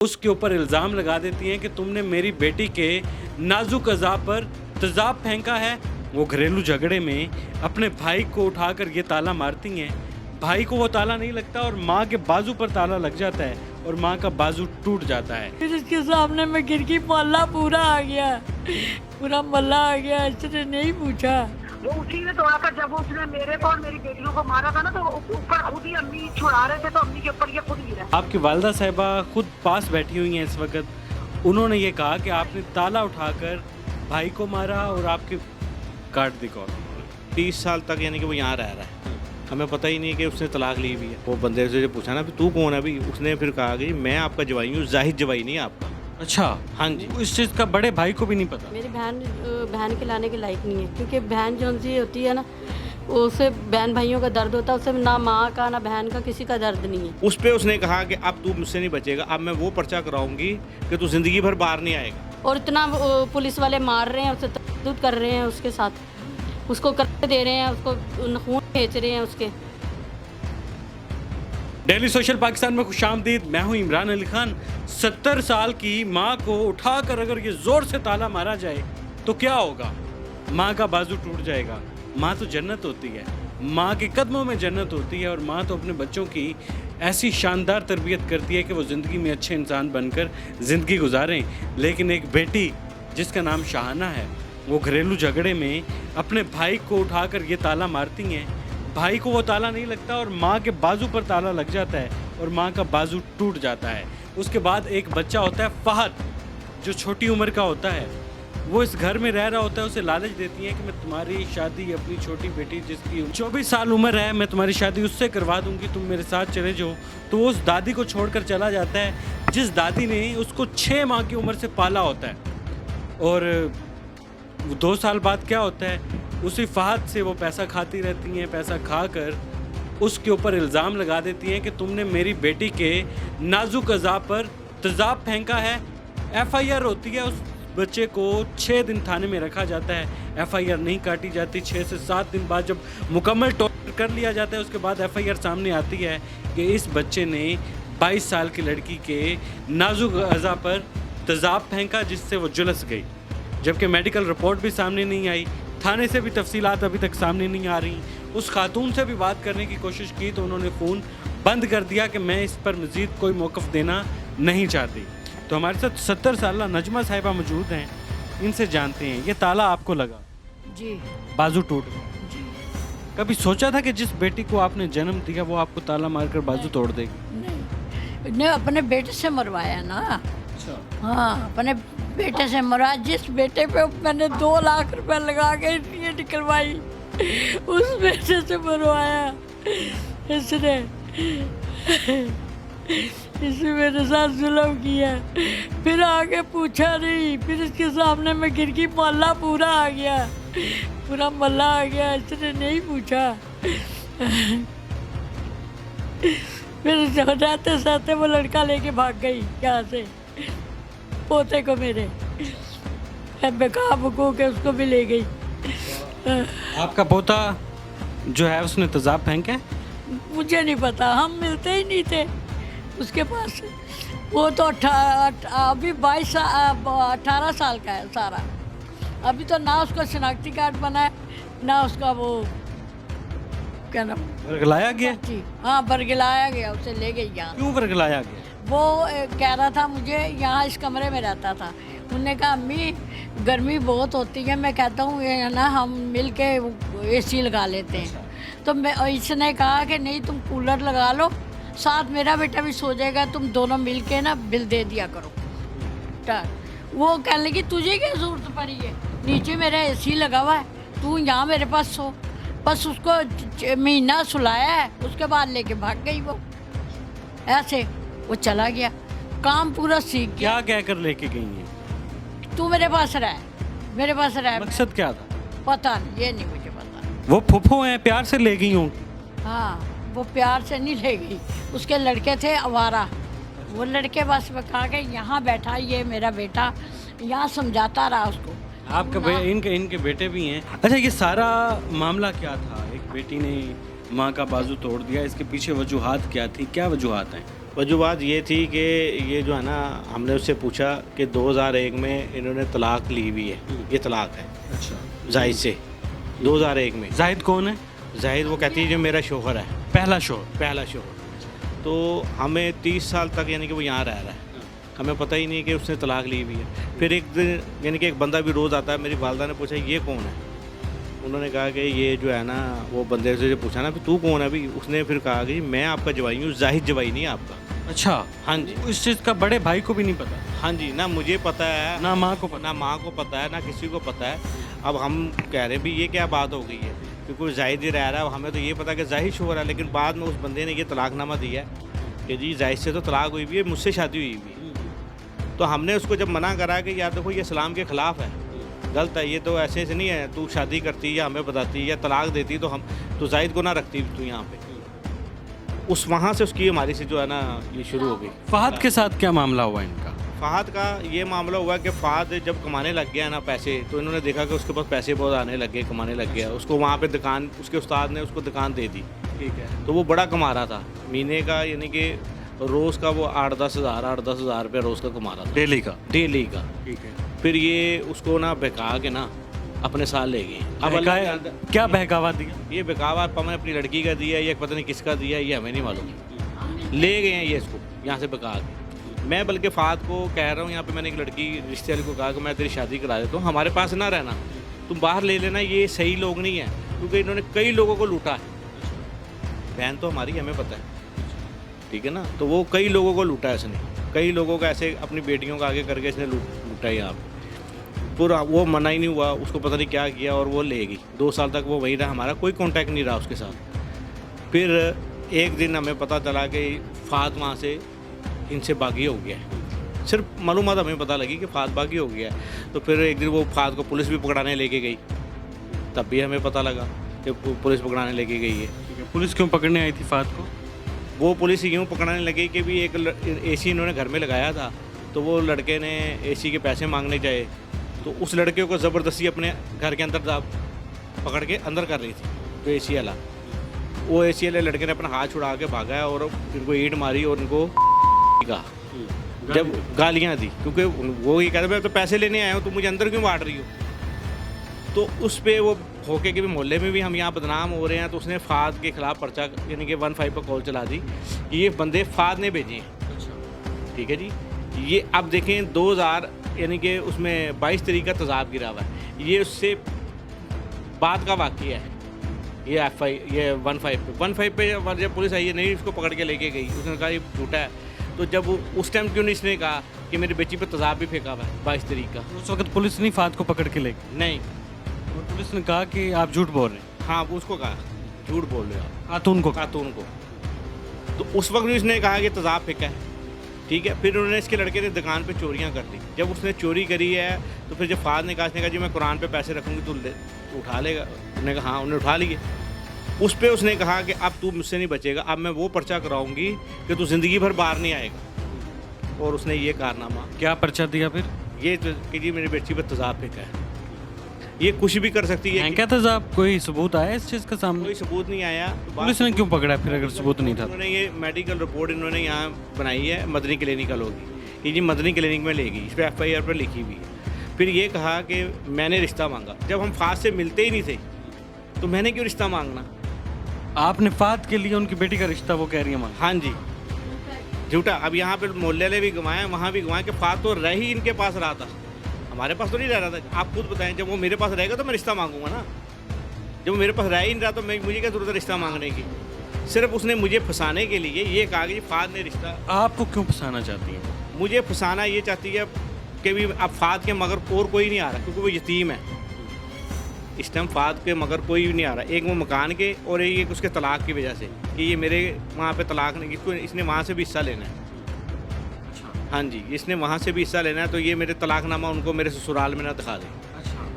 उसके ऊपर इल्ज़ाम लगा देती हैं कि तुमने मेरी बेटी के नाजुक अज़ा पर तेज़ाब फेंका है। वो घरेलू झगड़े में अपने भाई को उठाकर ये ताला मारती हैं। भाई को वो ताला नहीं लगता और माँ के बाजू पर ताला लग जाता है और माँ का बाजू टूट जाता है। फिर इसके सामने मैं गिर गई, मोहल्ला पूरा आ गया, पूरा मोहल्ला आ गया। इसने नहीं पूछा, वो उसी ने तोड़ा था। जब उसने मेरे को और मेरी बेटियों को मारा था ना, तो ऊपर खुद ही अम्मी छुड़ा रहे थे, तो अम्मी के ऊपर ये खुद गिरा। आपकी वालिदा साहिबा खुद पास बैठी हुई हैं इस वक्त। उन्होंने ये कहा कि आपने ताला उठाकर भाई को मारा और आपके काट दी कॉल। 30 साल तक यानी कि वो यहाँ रह रहा है, हमें पता ही नहीं कि उसने तलाक ली भी है। वो बंदे से जब पूछा ना भी तू कौन है, अभी उसने फिर कहा कि मैं आपका जवाई हूँ, जाहिद जवाई नहीं है आपका। अच्छा, हाँ जी। इस चीज़ का बड़े भाई को भी नहीं पता। मेरी बहन के लाने के लायक नहीं है, क्योंकि बहन जो सी होती है ना, उसे बहन भाइयों का दर्द होता है, उसे ना माँ का ना बहन का किसी का दर्द नहीं है। उस पे उसने कहा कि अब तू मुझसे नहीं बचेगा, अब मैं वो पर्चा कराऊंगी कि तू जिंदगी भर बाहर नहीं आएगा। और इतना पुलिस वाले मार रहे हैं, उसे तशद्दुद कर रहे हैं, उसके साथ उसको कर दे रहे हैं, उसको खून खींच रहे हैं उसके। डेली सोशल पाकिस्तान में खुशामदीद। मैं हूं इमरान अली खान। 70 साल की माँ को उठाकर अगर ये जोर से ताला मारा जाए तो क्या होगा? माँ का बाजू टूट जाएगा। माँ तो जन्नत होती है, माँ के कदमों में जन्नत होती है और माँ तो अपने बच्चों की ऐसी शानदार तरबियत करती है कि वो ज़िंदगी में अच्छे इंसान बनकर ज़िंदगी गुजारें। लेकिन एक बेटी जिसका नाम शाहाना है, वो घरेलू झगड़े में अपने भाई को उठाकर ये ताला मारती हैं। भाई को वो ताला नहीं लगता और माँ के बाजू पर ताला लग जाता है और माँ का बाजू टूट जाता है। उसके बाद एक बच्चा होता है फहद, जो छोटी उम्र का होता है। वो इस घर में रह रहा होता है, उसे लालच देती है कि मैं तुम्हारी शादी अपनी छोटी बेटी जिसकी 24 साल उम्र है, मैं तुम्हारी शादी उससे करवा दूंगी, तुम मेरे साथ चले जाओ। तो वो उस दादी को छोड़कर चला जाता है जिस दादी ने उसको 6 माह की उम्र से पाला होता है। और 2 साल बाद क्या होता है, उसी फहद से वो पैसा खाती रहती हैं। पैसा खाकर उसके ऊपर इल्ज़ाम लगा देती हैं कि तुमने मेरी बेटी के नाजुक अज़ा पर तेज़ाब फेंका है। FIR होती है, उस बच्चे को 6 दिन थाने में रखा जाता है। FIR नहीं काटी जाती। 6 से 7 दिन बाद जब मुकम्मल टॉर्चर कर लिया जाता है, उसके बाद FIR सामने आती है कि इस बच्चे ने 22 साल की लड़की के नाजुक अज़ा पर तेज़ाब फेंका जिससे वो झुलस गई। जबकि मेडिकल रिपोर्ट भी सामने नहीं आई, थाने से भी तफसीलात अभी तक सामने नहीं आ रही। उस खातून से भी बात करने की कोशिश की तो उन्होंने फ़ोन बंद कर दिया कि मैं इस पर मज़ीद कोई मौक़िफ़ देना नहीं चाहती। तो हमारे साथ 70 साल नजमा साहिबा मौजूद हैं, इनसे जानते हैं। ये ताला आपको लगा जी बाजू टूट गया, जी कभी सोचा था कि जिस बेटी को आपने जन्म दिया वो आपको ताला मारकर बाजू तोड़ देगी? नहीं, ने अपने बेटे से मरवाया ना। हाँ, अपने बेटे से मरवाया। जिस बेटे पे मैंने 2 लाख रुपए लगा के इसलिए निकलवाई, उस बेटे से मरवाया इसने। इसने मेरे साथ जुल्म किया, फिर आगे पूछा नहीं। फिर इसके सामने मैं गिर गई, मोहल्ला पूरा आ गया, पूरा मोहल्ला आ गया। इसने नहीं पूछा। फिर जाते जाते वो लड़का लेके भाग गई यहाँ से, पोते को मेरे बेका बुकू के उसको भी ले गई। आपका पोता जो है उसने तेज़ाब फेंका है? मुझे नहीं पता, हम मिलते ही नहीं थे उसके पास। वो तो अभी 18 साल का है सारा। अभी तो ना उसका शनाख्ती कार्ड बना है, ना उसका वो क्या नाम वर्गलाया गया? जी हाँ, बरगलाया गया, उसे ले गई यहाँ। क्यों वर्गलाया गया? वो कह रहा था मुझे, यहाँ इस कमरे में रहता था। उन्होंने कहा अम्मी गर्मी बहुत होती है, मैं कहता हूँ ये ना हम मिल के AC लगा लेते हैं। तो मैं इसने कहा कि नहीं तुम कूलर लगा लो, साथ मेरा बेटा भी सो जाएगा, तुम दोनों मिल के ना बिल दे दिया करो। वो कहने लगी तुझे क्या जरूरत पड़ी है, नीचे मेरा AC लगा हुआ है, तू यहाँ मेरे पास सो। बस उसको महीना सुलाया है, उसके बाद लेके भाग गई वो। ऐसे वो चला गया, काम पूरा सीख गया। क्या कहकर लेके गई हैं? तू मेरे पास रह, मेरे पास रह। मकसद क्या था? पता नहीं, ये नहीं मुझे पता। वो फुफ्फो हैं, प्यार से ले गई होंगी। हाँ, वो प्यार से नहीं ले गई, उसके लड़के थे आवारा। वो लड़के बस वो कहा कि यहाँ बैठा ये मेरा बेटा, यहाँ समझाता रहा उसको। आपका इनके बेटे भी हैं। अच्छा, ये सारा मामला क्या था? एक बेटी ने माँ का बाजू तोड़ दिया, इसके पीछे वजूहात क्या थी, क्या वजूहात हैं? वजूहत ये थी कि ये जो है ना, हमने उससे पूछा कि 2001 में इन्होंने तलाक ली हुई है, ये तलाक है अच्छा जाहिद से 2001 में। जाहिद कौन है? जाहिद वो कहती है जो मेरा शोहर है, पहला शोर। पहला शोहर। तो हमें 30 साल तक यानी कि वो यहाँ रह रहा है, हमें पता ही नहीं कि उसने तलाक ली हुई है। फिर एक दिन यानी कि एक बंदा भी रोज़ आता है, मेरी वालदा ने पूछा ये कौन है, उन्होंने कहा कि ये जो है ना, वो बंदे से जो पूछा ना, तू कौन है अभी, उसने फिर कहा कि मैं आपका जवाई हूँ, जाहिद जवाई नहीं है आपका। अच्छा, हाँ जी, इस चीज़ का बड़े भाई को भी नहीं पता, हाँ जी, ना मुझे पता है, ना माँ को पता। ना माँ को पता है, ना किसी को पता है। अब हम कह रहे भी ये क्या बात हो गई है, क्योंकि जाहिद ही रह रहा है, हमें तो ये पता कि जाहिद शोहर है, लेकिन बाद में उस बंदे ने ये तलाकनामा दिया कि जी जाहिद से तो तलाक हुई हुई है, मुझसे शादी हुई हुई है। तो हमने उसको जब मना करा कि यार देखो ये इस्लाम के ख़िलाफ़ है, गलत है, ये तो ऐसे नहीं है, तू शादी करती या हमें बताती या तलाक देती तो हम तो जाहिद को ना रखती तू यहाँ पे। उस वहाँ से उसकी हमारी से जो है ना ये शुरू हो गई। फहद के साथ क्या मामला हुआ इनका? फ़हद का ये मामला हुआ कि फ़हद जब कमाने लग गया ना पैसे, तो इन्होंने देखा कि उसके पास पैसे बहुत आने लग गए, कमाने लग गया, उसको वहाँ पे दुकान, उसके उस्ताद ने उसको दुकान दे दी, ठीक है। तो वो बड़ा कमा रहा था महीने का, यानी कि रोज़ का वो 8-10 हज़ार रुपये रोज़ का कमा रहा था, डेली का। डेली का। ठीक है। फिर ये उसको ना बहका के ना अपने साथ ले गए। अब अल्लाह बहकाया- जानता- क्या बहकावा दिया? ये बहकावा हमने अपनी लड़की का दिया या पता नहीं किसका दिया, ये हमें नहीं मालूम। ले गए हैं ये इसको यहाँ से बहका के। मैं बल्कि फ़हद को कह रहा हूँ, यहाँ पे मैंने एक लड़की रिश्ते वाली को कहा कि मैं तेरी शादी करा देता हूँ, हमारे पास ना रहना, तुम बाहर ले लेना, ये सही लोग नहीं हैं, क्योंकि इन्होंने कई लोगों को लूटा है। बहन तो हमारी, हमें पता है, ठीक है ना, तो वो कई लोगों को लूटा है इसने, कई लोगों को ऐसे अपनी बेटियों का आगे करके इसने लूटा है यहाँ पे। पूरा वो मना ही नहीं हुआ, उसको पता नहीं क्या किया और वो ले गई। 2 साल तक वो वहीं रहा, हमारा कोई कांटेक्ट नहीं रहा उसके साथ। फिर एक दिन हमें पता चला कि फ़हद वहाँ से इनसे बागी हो गया है, सिर्फ मालूमात हमें पता लगी कि फ़हद बागी हो गया है। तो फिर एक दिन वो फ़हद को पुलिस भी पकड़ाने लेके गई, तब भी हमें पता लगा कि पुलिस पकड़ाने लेके गई है। ठीक है। पुलिस क्यों पकड़ने आई थी फहद को? वो पुलिस यूँ पकड़ाने लगी कि भी एक एसी इन्होंने घर में लगाया था, तो वो लड़के ने एसी के पैसे मांगने जाए, तो उस लड़के को ज़बरदस्ती अपने घर के अंदर पकड़ के अंदर कर रही थी जो एसी वाला। वो एसी वाले लड़के ने अपना हाथ छुड़ा के भागा है और इनको ईंट मारी और उनको कहा, जब गालियाँ दी, क्योंकि वो ही कहते मैं तो पैसे लेने आया हूँ, तुम मुझे अंदर क्यों बांट रही हो। तो उस पर वो होके कि भी मोहल्ले में भी हम यहाँ बदनाम हो रहे हैं, तो उसने फ़हद के ख़िलाफ़ पर्चा यानी कि 15 पर कॉल चला दी कि ये बंदे फ़हद ने भेजे हैं। ठीक है जी, ये अब देखें 2000 यानी कि उसमें 22 तारीख का तेज़ाब गिरा हुआ है, ये उससे बाद का वाक़या है। ये ये 15 पे जब पुलिस आई है, नहीं इसको पकड़ के लेके गई, उसने कहा ये झूठा है। तो जब उस टाइम क्यों नहीं इसने कहा कि मेरी बेटी पे तेज़ाब भी फेंका हुआ है 22 तारीख का। उस वक्त पुलिस ने फहद को पकड़ के ले गई? नहीं, और पुलिस ने कहा कि आप झूठ बोल रहे हैं। हाँ वो उसको कहा झूठ बोल रहे हो आप, खातून को? खातून को। तो उस वक्त भी उसने कहा कि तेज़ाब फेंका है, ठीक है। फिर उन्होंने इसके लड़के ने दुकान पे चोरियां कर दी। जब उसने चोरी करी है तो फिर जब फ़हद ने कहा जी मैं कुरान पे पैसे रखूँगी तो उठा लेगा, उन्होंने कहा हाँ, उन्होंने उठा लिए। उस पर उसने कहा कि अब तू मुझसे नहीं बचेगा, अब मैं वो पर्चा कराऊंगी कि तू ज़िंदगी भर बाहर नहीं आएगा। और उसने ये कारनामा, क्या पर्चा दिया फिर? ये कि जी मेरी बेटी पर तेज़ाब फेंका है। ये कुछ भी कर सकती है, क्या था साहब, कोई सबूत आया इस चीज़ का सामने? कोई सबूत नहीं आया। तो पुलिस ने क्यों पकड़ा फिर अगर सबूत नहीं था? उन्होंने ये मेडिकल रिपोर्ट इन्होंने यहाँ बनाई है, मदनी क्लिनिकल होगी, ये जी मदनी क्लिनिक में लेगी, इस पर FIR पर लिखी हुई है। फिर ये कहा कि मैंने रिश्ता मांगा, जब हम फ़हद से मिलते ही नहीं थे तो मैंने क्यों रिश्ता मांगना। आपने फहद के लिए उनकी बेटी का रिश्ता, वो कह रही है मांगा? हाँ जी, झूठा। अब यहाँ पे मोहल्ले वाले भी गंवाए, वहाँ भी गंवाए कि फ़हद तो रह ही इनके पास रहा था, हमारे पास तो नहीं रह रहा था। आप खुद बताएं, जब वो मेरे पास रहेगा तो मैं रिश्ता मांगूंगा ना, जब वो मेरे पास रह ही नहीं रहा तो मुझे क्या ज़रूरत है रिश्ता मांगने की। सिर्फ उसने मुझे फंसाने के लिए ये कहा कि फ़हद ने रिश्ता। आपको क्यों फंसाना चाहती है? मुझे फंसाना ये चाहती है कि भी अब फ़हद के मगर और कोई नहीं आ रहा, क्योंकि वो यतीम है इस टाइम। फ़हद के मगर कोई भी नहीं आ रहा, एक वो मकान के और एक उसके तलाक की वजह से कि ये मेरे वहाँ पे तलाक नहीं, इसको इसने वहाँ से भी हिस्सा लेना है। हाँ जी, इसने वहाँ से भी हिस्सा लेना है, तो ये मेरे तलाकनामा उनको मेरे ससुराल में ना दिखा दे।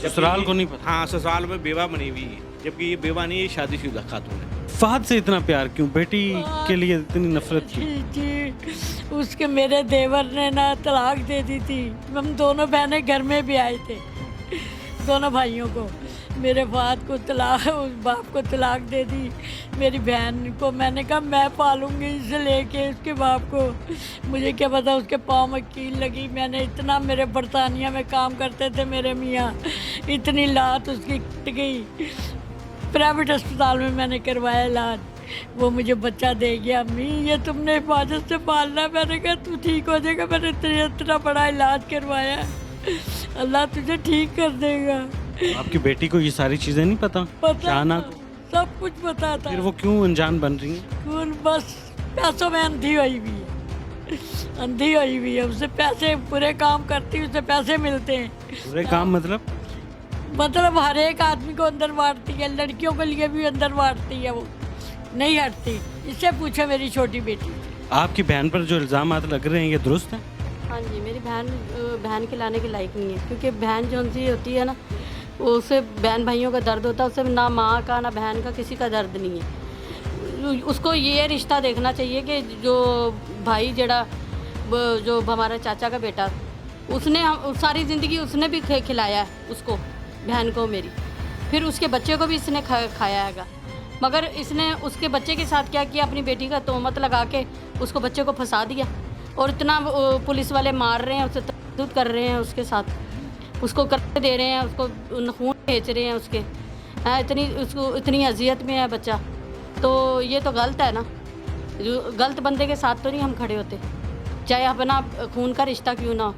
ससुराल को नहीं पता? हाँ, ससुराल में बेवा बनी हुई है, जबकि ये बेवा नहीं है, शादीशुदा खातून है। फहद से इतना प्यार क्यों, बेटी के लिए इतनी नफरत क्यों? जी, उसके मेरे देवर ने ना तलाक दे दी थी। हम दोनों बहनें घर में भी आए थे, दोनों भाइयों को। मेरे फाद को तलाक, उस बाप को तलाक दे दी। मेरी बहन को मैंने कहा मैं पालूंगी इसे लेके, उसके बाप को। मुझे क्या पता उसके पाँव में कील लगी। मैंने इतना, मेरे बरतानिया में काम करते थे मेरे मियाँ, इतनी लात उसकी कट गई। प्राइवेट अस्पताल में मैंने करवाया इलाज, वो मुझे बच्चा दे गया। अम्मी ये तुमने हिफाजत से पालना। मैंने कहा तू ठीक हो जाएगा, मैंने इतना बड़ा इलाज करवाया, अल्लाह तुझे ठीक कर देगा। आपकी बेटी को ये सारी चीजें नहीं पता? पता शाहाना था, को? सब कुछ पता था। फिर वो क्यों अनजान बन रही है? कौन बस पैसों में अंधी हुई हुई है, अंधी हुई हुई है। उससे पैसे, पूरे काम करती है, उससे पैसे मिलते हैं। पूरे काम मतलब हर एक आदमी को अंदर बांटती है, लड़कियों के लिए भी अंदर बांटती है, वो नहीं हटती। इससे पूछे मेरी छोटी बेटी। आपकी बहन पर जो इल्ज़ाम लग रहे हैं ये दुरुस्त है? हाँ जी, मेरी बहन के लाने के लायक नहीं है, क्योंकि बहन जो सी होती है ना, उससे बहन भाइयों का दर्द होता है, उससे ना माँ का ना बहन का किसी का दर्द नहीं है। उसको ये रिश्ता देखना चाहिए कि जो भाई जो हमारा चाचा का बेटा, उसने सारी ज़िंदगी उसने भी खिलाया है उसको, बहन को मेरी, फिर उसके बच्चे को भी इसने खाया हैगा। मगर इसने उसके बच्चे के साथ क्या किया, अपनी बेटी का तोहमत लगा के उसको, बच्चे को फंसा दिया। और इतना पुलिस वाले मार रहे हैं, उसे तशद्दुद कर रहे हैं, उसके साथ उसको कर दे रहे हैं, उसको खून बेच रहे हैं उसके। उसको इतनी अजियत में है बच्चा, तो ये तो गलत है ना। जो गलत बंदे के साथ तो नहीं हम खड़े होते, चाहे अपना खून का रिश्ता क्यों ना हो।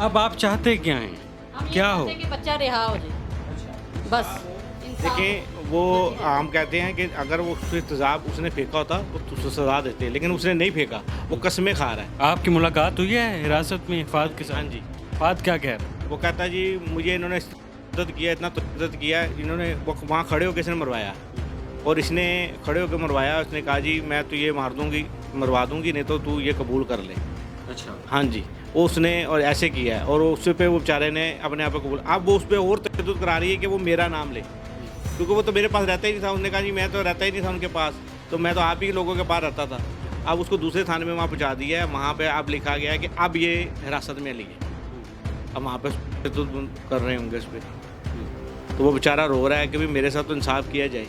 अब आप चाहते क्या हैं? हम ये क्या हो? चाहते हैं कि बच्चा रिहा हो जाए, बस। देखिए, वो हम कहते हैं कि अगर वो उससे तेज़ाब उसने फेंका होता तो उसको सजा देते, लेकिन उसने नहीं फेंका, वो कस्में खा रहा है। आपकी मुलाकात हुई है हिरासत में फाद के साथ? हाँ जी। फाद क्या कह रहा है? वो कहता जी मुझे इन्होंने तशद्दुद किया, इतना तशद्दुद किया, इन्होंने वो वहाँ खड़े होकर इसने मरवाया, और इसने खड़े होकर मरवाया। उसने कहा जी मैं तो ये मार दूँगी, मरवा दूँगी, नहीं तो तू ये कबूल कर ले। अच्छा। हाँ जी, वो उसने और ऐसे किया है, और उस पे वो बेचारे ने अपने आप को कबूल। अब वो उस पर और तशद्दुद करा रही है कि वो मेरा नाम ले, क्योंकि वो तो मेरे पास रहता ही नहीं था। उन्होंने कहा जी मैं तो रहता ही नहीं था उनके पास, तो मैं तो आप ही लोगों के पास रहता था। अब उसको दूसरे थाने में वहाँ पहुँचा दिया है, वहाँ पे अब लिखा गया है कि अब ये हिरासत में लिए, अब वहाँ पे तशद्दुद कर रहे होंगे इस पर। तो वो बेचारा रो रहा है कि भाई मेरे साथ तो इंसाफ किया जाए।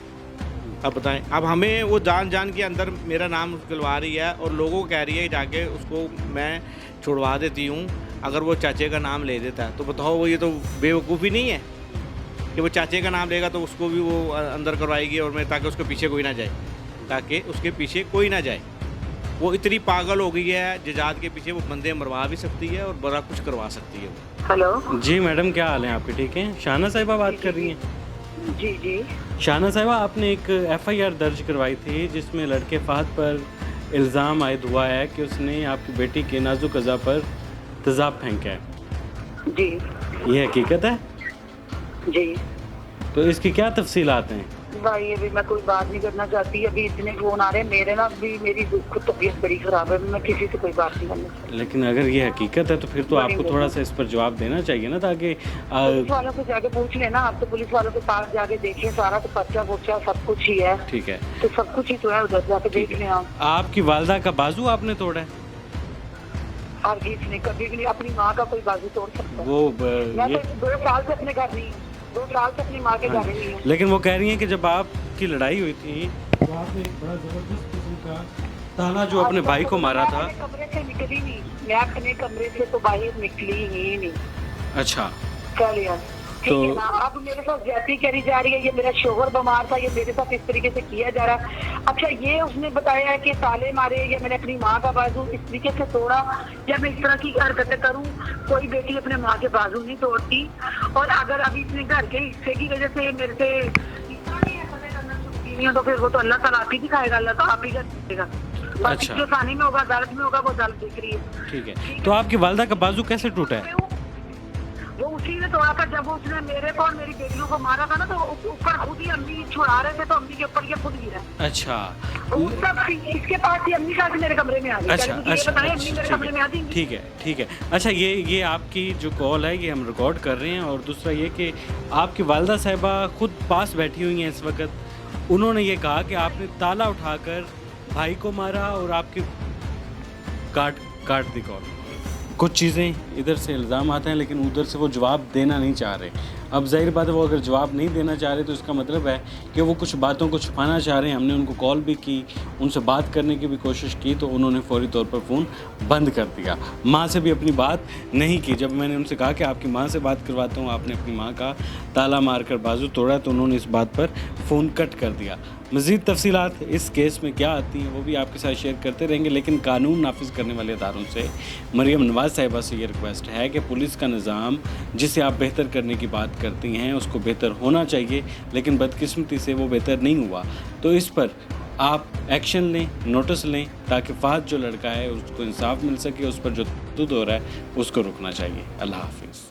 अब बताएं, अब हमें वो जान के अंदर मेरा नाम उगलवा रही है, और लोगों को कह रही है जाके उसको मैं छुड़वा देती हूँ अगर वो चाचे का नाम ले देता है। तो बताओ, वो ये तो बेवकूफ़ी नहीं है कि वो चाचे का नाम लेगा तो उसको भी वो अंदर करवाएगी, और मैं ताकि उसके पीछे कोई ना जाए, ताकि उसके पीछे कोई ना जाए। वो इतनी पागल हो गई है, जजाद के पीछे वो बंदे मरवा भी सकती है और बड़ा कुछ करवा सकती है वो। हेलो जी मैडम, क्या हाल है आपके? ठीक है। शाहाना साहिबा बात कर रही हैं? जी जी। शाहाना साहिबा, आपने एक FIR दर्ज करवाई थी जिसमें लड़के फाद पर इल्ज़ाम आयद हुआ है कि उसने आपकी बेटी के नाजुक अज़ा पर तेज़ाब फेंका है। जी ये हकीकत है? जी तो इसकी क्या तफसीलात हैं? भाई, अभी मैं कोई बात नहीं करना चाहती। अभी इतने फोन आ रहे हैं मेरे ना, अभी मेरी खुद तबीयत बड़ी खराब है, मैं किसी से कोई बात नहीं करना चाहती। लेकिन अगर ये हकीकत है तो फिर तो आपको थोड़ा सा इस पर जवाब देना चाहिए ना, ताकि पुलिस वालों से जाके पूछ लेना। आप तो पुलिस वालों के पास जाके देखिए, सारा तो पर्चा पुर्चा सब कुछ ही है। ठीक है, तो सब कुछ ही तो है, उधर जाके देख लें आप। आपकी वालदा का बाजू आपने तोड़ा है? हर चीज ने कभी भी नहीं अपनी माँ का कोई बाजू तोड़ सकता है। वो मैं ये तो 2 साल से अपने घर नहीं हूँ, 2 साल से अपनी माँ के घर नहीं हूँ। लेकिन वो कह रही हैं कि जब आपकी लड़ाई हुई थी तो आपने एक बड़ा जबरदस्त किस्म का ताना जो अपने भाई को मारा था। मैं अपने कमरे से निकली नहीं, मैं अपने कमरे से तो बाहर निकली ही नहीं। अच्छा, चलिए ठीक है ना। अब मेरे साथ ज्यादती करी जा रही है, ये मेरा शोहर बीमार था, ये मेरे साथ इस तरीके से किया जा रहा है। अच्छा, ये उसने बताया है कि ताले मारे, या मैंने अपनी माँ का बाजू इस तरीके से तोड़ा, या मैं इस तरह की हरकतें करूँ। कोई बेटी अपने माँ के बाजू नहीं तोड़ती। और अगर अभी इसने घर के हिस्से की वजह से मेरे से नहीं हो, तो फिर वो तो अल्लाह ताला आप ही दिखाएगा, अल्लाह तो आप ही करेगा। अच्छा। जो थाने में होगा, अदालत में होगा, वो अदालत देख रही है। ठीक है। तो आपकी वालदा का बाजू कैसे टूटा है? वो उसी ने तोड़ा था जब उसने मेरे को और मेरी बेटियों को मारा था ना, तो ऊपर खुद ही अम्मी छुड़ा रहे थे, तो अम्मी के ऊपर ये खुद गिरा। अच्छा, इसके पास ही अम्मी साथ मेरे कमरे में आ गई। अच्छा, मुझे ये बताएं, अम्मी मेरे कमरे में आ अच्छा, जाएंगी? ठीक है, ठीक है। अच्छा, ये आपकी जो कॉल है ये हम रिकॉर्ड कर रहे हैं, और दूसरा ये कि आपकी वालदा साहिबा खुद पास बैठी हुई हैं इस वक्त। उन्होंने ये कहा कि आपने ताला उठाकर भाई को मारा और आपकी काट दी कॉल। कुछ चीज़ें इधर से इल्ज़ाम आते हैं लेकिन उधर से वो जवाब देना नहीं चाह रहे। अब जाहिर बात है वो अगर जवाब नहीं देना चाह रहे तो इसका मतलब है कि वो कुछ बातों को छुपाना चाह रहे हैं। हमने उनको कॉल भी की, उनसे बात करने की भी कोशिश की तो उन्होंने फौरी तौर पर फ़ोन बंद कर दिया। माँ से भी अपनी बात नहीं की। जब मैंने उनसे कहा कि आपकी माँ से बात करवाता हूँ, आपने अपनी माँ का ताला मारकर बाजू तोड़ा, तो उन्होंने इस बात पर फ़ोन कट कर दिया। मज़ीद तफसीलात इस केस में क्या आती हैं वो भी आपके साथ शेयर करते रहेंगे, लेकिन कानून नाफिज करने वाले अदारों से मरियम नवाज़ साहिबा से ये रिक्वेस्ट है कि पुलिस का निज़ाम जिसे आप बेहतर करने की बात करती हैं उसको बेहतर होना चाहिए, लेकिन बदकिस्मती से वो बेहतर नहीं हुआ। तो इस पर आप एक्शन लें, नोटिस लें, ताकि फ़ाद जो लड़का है उसको इंसाफ मिल सके, उस पर जो दुद हो रहा है उसको रुकना चाहिए। अल्लाह हाफिज़।